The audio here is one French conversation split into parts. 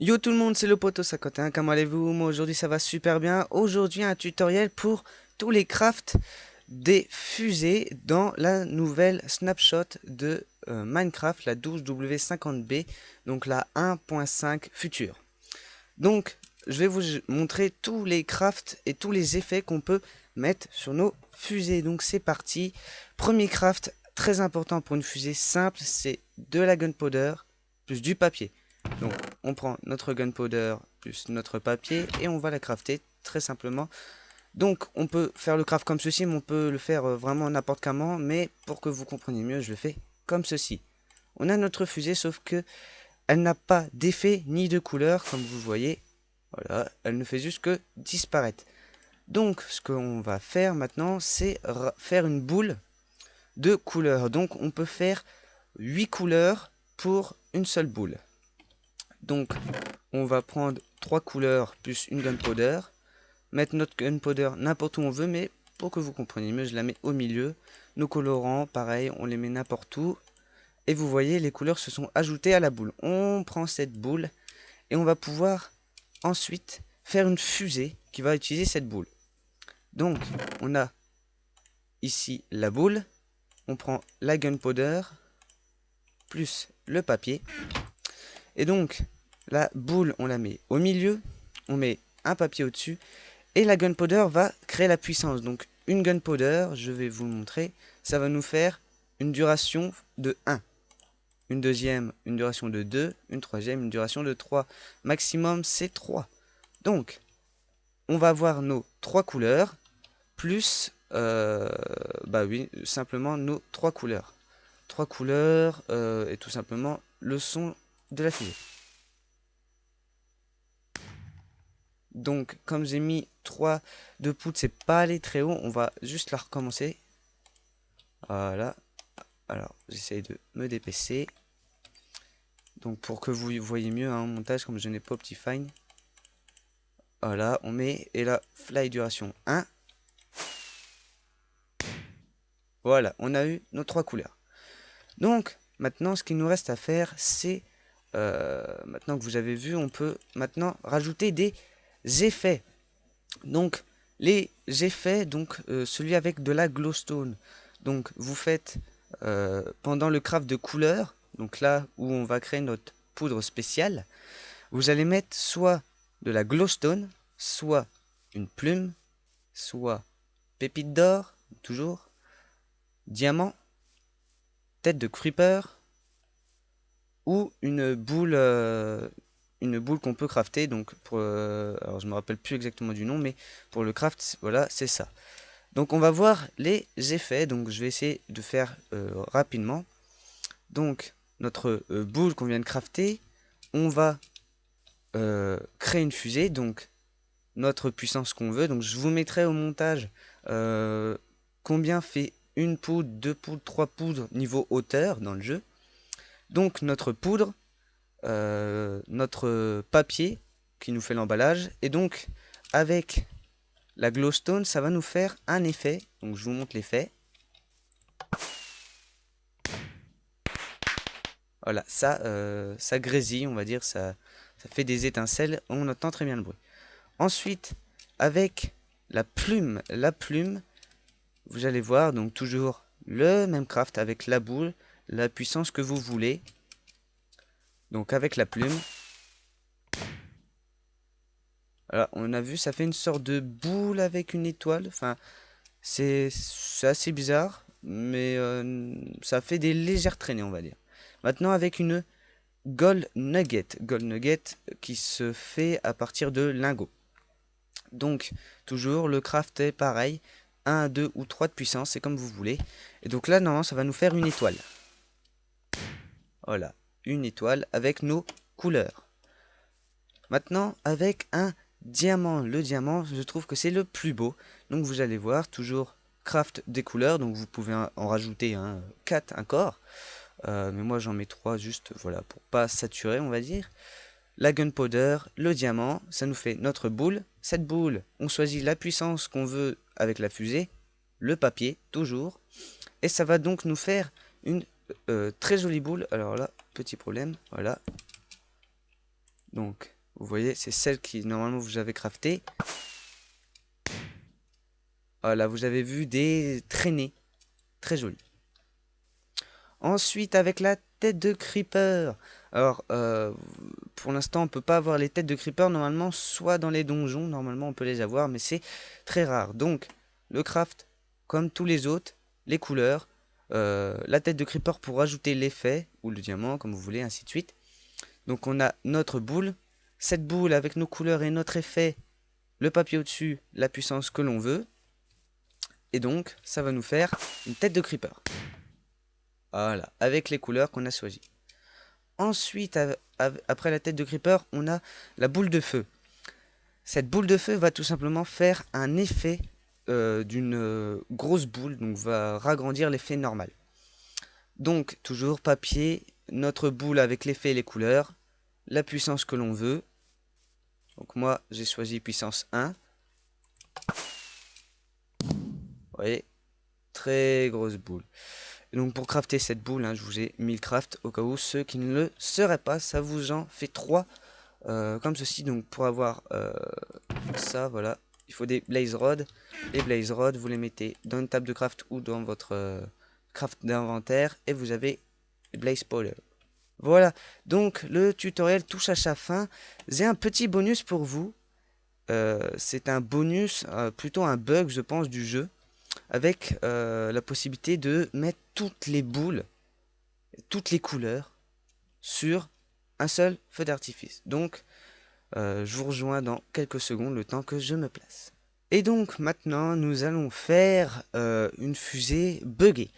Yo tout le monde, c'est le poteau 51, comment allez-vous? Moi aujourd'hui ça va super bien. Aujourd'hui un tutoriel pour tous les crafts des fusées dans la nouvelle snapshot de Minecraft, la 12W50B, donc la 1.5 future. Donc je vais vous montrer tous les crafts et tous les effets qu'on peut mettre sur nos fusées. Donc c'est parti. Premier craft très important pour une fusée simple, c'est de la gunpowder plus du papier. Donc on prend notre gunpowder plus notre papier et on va la crafter très simplement. Donc on peut faire le craft comme ceci, mais on peut le faire vraiment n'importe comment. Mais pour que vous compreniez mieux, je le fais comme ceci. On a notre fusée, sauf que elle n'a pas d'effet ni de couleur, comme vous voyez. Voilà, elle ne fait juste que disparaître. Donc ce qu'on va faire maintenant, c'est faire une boule de couleurs. Donc on peut faire 8 couleurs pour une seule boule. Donc on va prendre 3 couleurs plus une gunpowder, mettre notre gunpowder n'importe où on veut, mais pour que vous compreniez mieux, je la mets au milieu. Nos colorants, pareil, on les met n'importe où. Et vous voyez, les couleurs se sont ajoutées à la boule. On prend cette boule et on va pouvoir ensuite faire une fusée qui va utiliser cette boule. Donc, on a ici la boule. On prend la gunpowder plus le papier. Et donc, la boule, on la met au milieu. On met un papier au-dessus. Et la gunpowder va créer la puissance. Donc une gunpowder, je vais vous le montrer, ça va nous faire une duration de 1. Une deuxième, une duration de 2. Une troisième, une duration de 3. Maximum, c'est 3. Donc, on va avoir nos 3 couleurs, plus, bah oui, simplement nos 3 couleurs. 3 couleurs, et tout simplement le son de la fusée. Donc, comme j'ai mis 3 de poudre, c'est pas allé très haut. On va juste la recommencer. Voilà. Alors, j'essaye de me dépêcher. Donc, pour que vous voyez mieux en montage, comme je n'ai pas Optifine. Voilà, on met. Et là, fly duration 1. Voilà, on a eu nos 3 couleurs. Donc, maintenant, ce qu'il nous reste à faire, c'est... maintenant que vous avez vu, on peut maintenant rajouter des effets. Donc, les effets, donc celui avec de la glowstone. Donc, vous faites pendant le craft de couleurs, donc là où on va créer notre poudre spéciale, vous allez mettre soit de la glowstone, soit une plume, soit pépite d'or, toujours, diamant, tête de creeper, ou une boule qu'on peut crafter. Donc, alors je me rappelle plus exactement du nom, mais pour le craft, voilà, c'est ça. Donc on va voir les effets, donc je vais essayer de faire rapidement. Donc notre boule qu'on vient de crafter, on va créer une fusée, donc notre puissance qu'on veut. Donc je vous mettrai au montage combien fait une poudre, deux poudres, trois poudres niveau hauteur dans le jeu. Donc notre poudre, notre papier qui nous fait l'emballage, et donc avec la glowstone, ça va nous faire un effet. Donc je vous montre l'effet. Voilà, ça grésille, on va dire, ça fait des étincelles, on entend très bien le bruit. Ensuite, avec la plume, vous allez voir, donc toujours le même craft avec la boule, la puissance que vous voulez. Donc avec la plume, voilà, on a vu, ça fait une sorte de boule avec une étoile, enfin, c'est assez bizarre, mais ça fait des légères traînées, on va dire. Maintenant, avec une Gold Nugget. Gold Nugget qui se fait à partir de lingots. Donc, toujours, le craft est pareil. 1, 2 ou 3 de puissance, c'est comme vous voulez. Et donc là, normalement, ça va nous faire une étoile. Voilà, une étoile avec nos couleurs. Maintenant, avec un diamant. Le diamant, je trouve que c'est le plus beau. Donc, vous allez voir, toujours craft des couleurs. Donc, vous pouvez en rajouter 4 encore. Mais moi, j'en mets 3 juste, voilà, pour pas saturer, on va dire. La gunpowder, le diamant, ça nous fait notre boule. Cette boule, on choisit la puissance qu'on veut avec la fusée, le papier, toujours. Et ça va donc nous faire une très jolie boule. Alors là, petit problème, voilà. Donc, vous voyez, c'est celle qui, normalement, vous avez crafté. Voilà, vous avez vu des traînées. Très jolies. Ensuite, avec la tête de creeper. Alors, pour l'instant, on peut pas avoir les têtes de creeper. Normalement, soit dans les donjons. Normalement, on peut les avoir, mais c'est très rare. Donc, le craft, comme tous les autres, les couleurs. La tête de creeper pour ajouter l'effet, ou le diamant, comme vous voulez, ainsi de suite. Donc, on a notre boule. Cette boule avec nos couleurs et notre effet. Le papier au-dessus, la puissance que l'on veut. Et donc, ça va nous faire une tête de creeper. Voilà, avec les couleurs qu'on a choisies. Ensuite, après la tête de creeper, on a la boule de feu. Cette boule de feu va tout simplement faire un effet d'une grosse boule, donc va ragrandir l'effet normal. Donc, toujours papier, notre boule avec l'effet et les couleurs, la puissance que l'on veut. Donc moi, j'ai choisi puissance 1. Vous voyez, très grosse boule. Et donc pour crafter cette boule, je vous ai mis le craft au cas où ceux qui ne le seraient pas, ça vous en fait 3 comme ceci. Donc pour avoir ça, voilà, il faut des blaze rods. Les blaze rods, vous les mettez dans une table de craft ou dans votre craft d'inventaire et vous avez blaze powder. Voilà, donc le tutoriel touche à sa fin. J'ai un petit bonus pour vous. C'est un bonus, plutôt un bug je pense du jeu, avec la possibilité de mettre toutes les boules, toutes les couleurs sur un seul feu d'artifice. Donc je vous rejoins dans quelques secondes, le temps que je me place. Et donc maintenant nous allons faire une fusée buggée.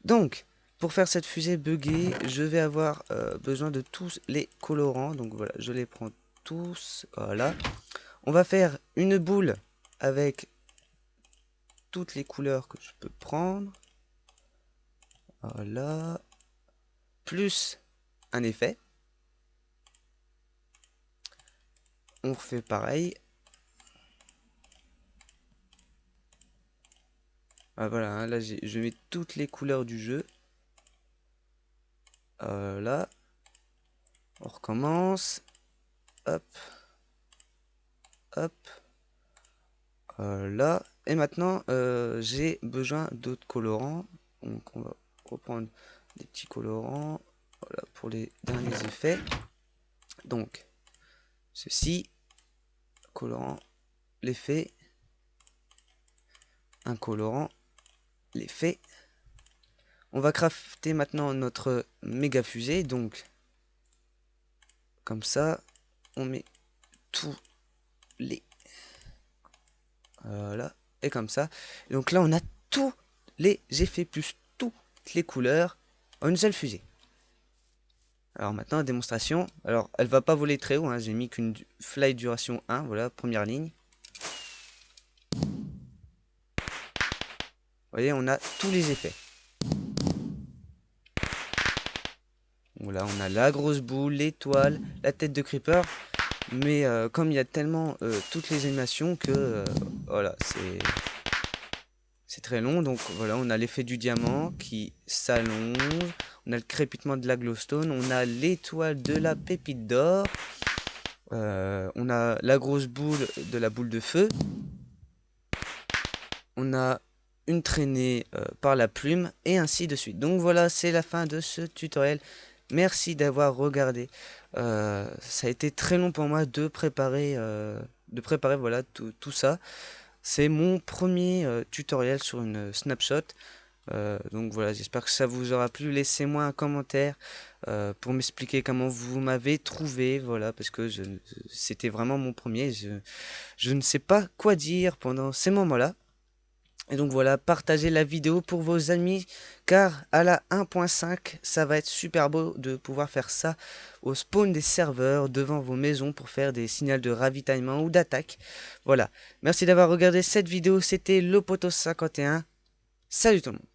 Donc pour faire cette fusée buggée, je vais avoir besoin de tous les colorants. Donc voilà, je les prends tous, voilà. On va faire une boule avec toutes les couleurs que je peux prendre. Voilà. Plus un effet. On refait pareil. Ah, voilà, là je mets toutes les couleurs du jeu. Là. On recommence. Hop. Hop. Là. Et maintenant, j'ai besoin d'autres colorants. Donc on va reprendre des petits colorants. Voilà, pour les derniers effets. Donc, ceci. Colorant, l'effet. Un colorant, l'effet. On va crafter maintenant notre méga fusée. Donc, comme ça, on met tous les... Voilà. Et comme ça. Et donc là, on a tous les effets plus toutes les couleurs en une seule fusée. Alors maintenant, démonstration. Alors, elle va pas voler très haut. J'ai mis qu'une fly duration 1. Voilà, première ligne. Vous voyez, on a tous les effets. Voilà, on a la grosse boule, l'étoile, la tête de creeper. Mais comme il y a tellement toutes les animations que voilà, c'est très long. Donc voilà, on a l'effet du diamant qui s'allonge. On a le crépitement de la glowstone. On a l'étoile de la pépite d'or. On a la grosse boule de la boule de feu. On a une traînée par la plume et ainsi de suite. Donc voilà, c'est la fin de ce tutoriel. Merci d'avoir regardé. Ça a été très long pour moi de préparer voilà, tout ça. C'est mon premier tutoriel sur une snapshot. Donc voilà, j'espère que ça vous aura plu. Laissez-moi un commentaire pour m'expliquer comment vous m'avez trouvé. Voilà, parce que c'était vraiment mon premier. Je ne sais pas quoi dire pendant ces moments-là. Et donc voilà, partagez la vidéo pour vos amis, car à la 1.5, ça va être super beau de pouvoir faire ça au spawn des serveurs devant vos maisons pour faire des signaux de ravitaillement ou d'attaque. Voilà, merci d'avoir regardé cette vidéo, c'était Lopoto51. Salut tout le monde.